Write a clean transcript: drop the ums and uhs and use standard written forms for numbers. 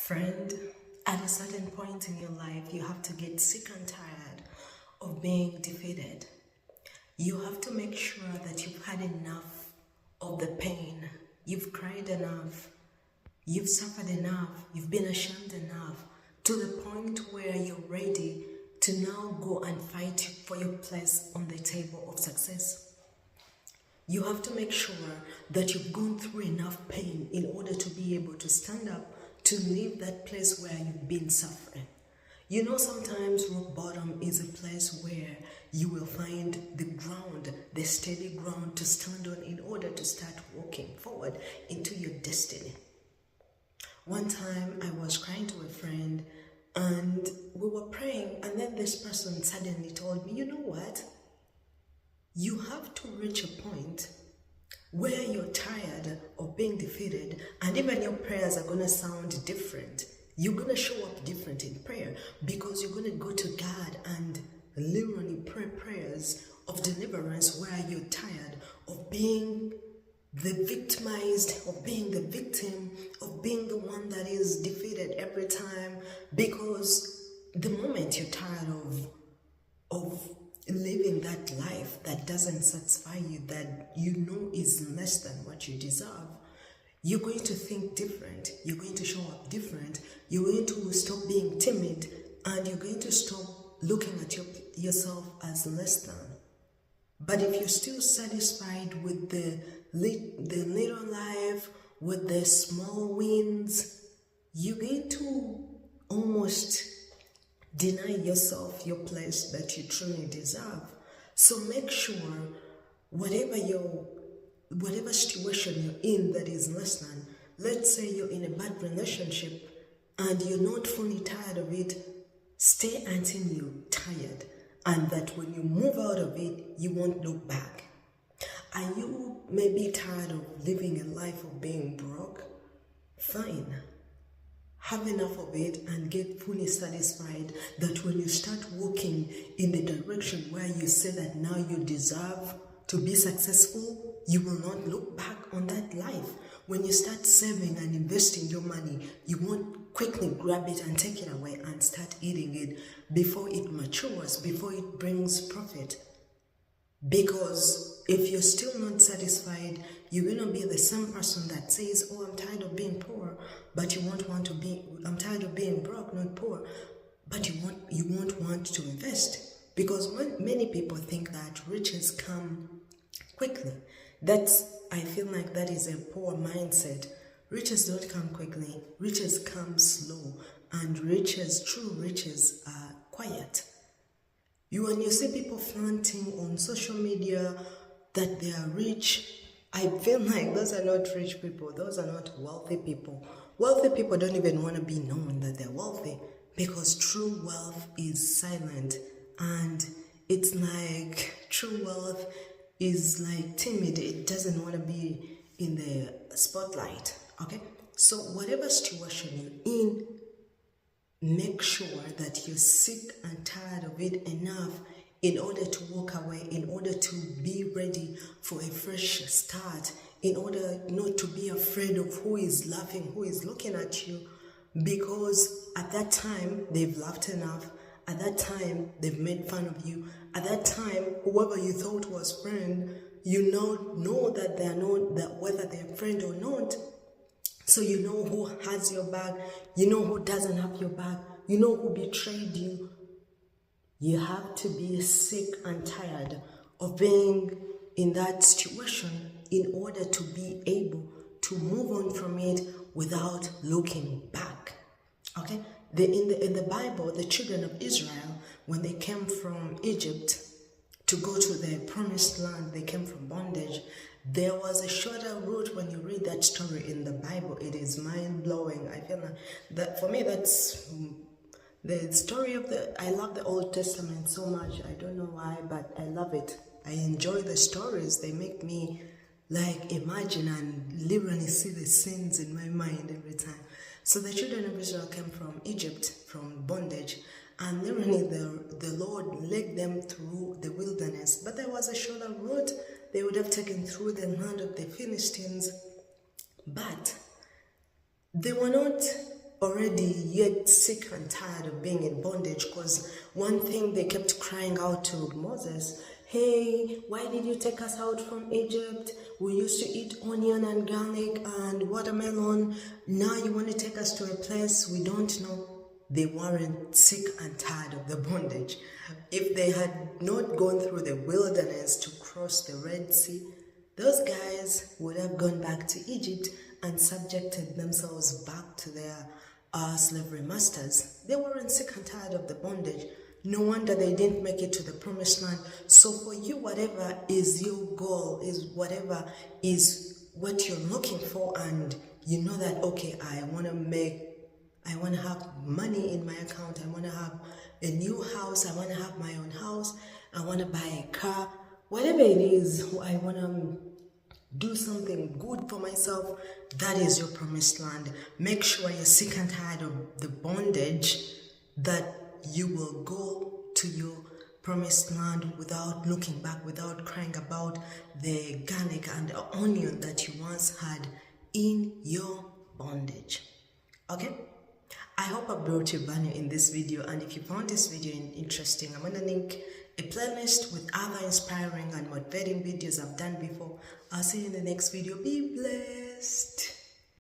Friend, at a certain point in your life, you have to get sick and tired of being defeated. You have to make sure that you've had enough of the pain. You've cried enough. You've suffered enough. You've been ashamed enough to the point where you're ready to now go and fight for your place on the table of success. You have to make sure that you've gone through enough pain in order to be able to stand up to leave that place where you've been suffering. You know, sometimes rock bottom is a place where you will find the ground, the steady ground to stand on in order to start walking forward into your destiny. One time I was crying to a friend and we were praying, and then this person suddenly told me, you know what? You have to reach a point where you're tired of being defeated, and even your prayers are going to sound different. You're going to show up different in prayer because you're going to go to God and literally pray prayers of deliverance where you're tired of being the victimized, of being the victim, of being the one that is defeated every time, because the moment you're tired of living that life that doesn't satisfy you, that you know is less than what you deserve, you're going to think different. You're going to show up different. You're going to stop being timid, and you're going to stop looking at yourself as less than. But if you're still satisfied with the little life, with the small wins, you're going to almost deny yourself your place that you truly deserve. So make sure whatever situation you're in that is less than, let's say you're in a bad relationship and you're not fully tired of it, stay until you're tired, and that when you move out of it, you won't look back. Are you maybe tired of living a life of being broke? Fine. Have enough of it and get fully satisfied that when you start walking in the direction where you say that now you deserve to be successful, you will not look back on that life. When you start saving and investing your money, you won't quickly grab it and take it away and start eating it before it matures, before it brings profit. Because if you're still not satisfied, you're going to be the same person that says, oh, I'm tired of being poor, but you won't want to be, I'm tired of being broke, not poor, but you won't want to invest. Because many people think that riches come quickly. I feel like that is a poor mindset. Riches don't come quickly. Riches come slow. And true riches are quiet. When you see people flaunting on social media that they are rich, I feel like those are not rich people. Those are not wealthy people. Wealthy people don't even want to be known that they're wealthy, because true wealth is silent. And it's like true wealth is like timid. It doesn't want to be in the spotlight. Okay? So whatever situation you're in, make sure that you're sick and tired of it enough in order to walk away, in order to be ready for a fresh start, in order not to be afraid of who is laughing, who is looking at you, because at that time they've laughed enough. At that time they've made fun of you. At that time, whoever you thought was friend, you know that they are not, that whether they're friend or not. So you know who has your back, you know who doesn't have your back, you know who betrayed you. You have to be sick and tired of being in that situation in order to be able to move on from it without looking back. Okay? In the Bible, the children of Israel, when they came from Egypt to go to the promised land, they came from bondage. There was a shorter route. When you read that story in the Bible, it is mind-blowing. I feel like that for me, that's the story of I love the Old Testament so much. I don't know why, but I love it. I enjoy the stories. They make me like imagine and literally see the scenes in my mind every time. So the children of Israel came from Egypt, from bondage, and literally the Lord led them through the wilderness. But there was a shorter route they would have taken through the land of the Philistines. But they were not already yet sick and tired of being in bondage, because one thing they kept crying out to Moses, hey, why did you take us out from Egypt? We used to eat onion and garlic and watermelon. Now you want to take us to a place we don't know. They weren't sick and tired of the bondage. If they had not gone through the wilderness to cross the Red Sea, those guys would have gone back to Egypt and subjected themselves back to their slavery masters. They weren't sick and tired of the bondage. No wonder they didn't make it to the promised land. So for you, whatever is your goal, is whatever is what you're looking for, and you know that, okay, I want to have money in my account, I want to have a new house, I want to have my own house, I want to buy a car, whatever it is, I want to do something good for myself, that is your promised land. Make sure you're sick and tired of the bondage, that you will go to your promised land without looking back, without crying about the garlic and the onion that you once had in your bondage. Okay? I hope I brought you value in this video, and if you found this video interesting, I'm going to link a playlist with other inspiring and motivating videos I've done before. I'll see you in the next video. Be blessed.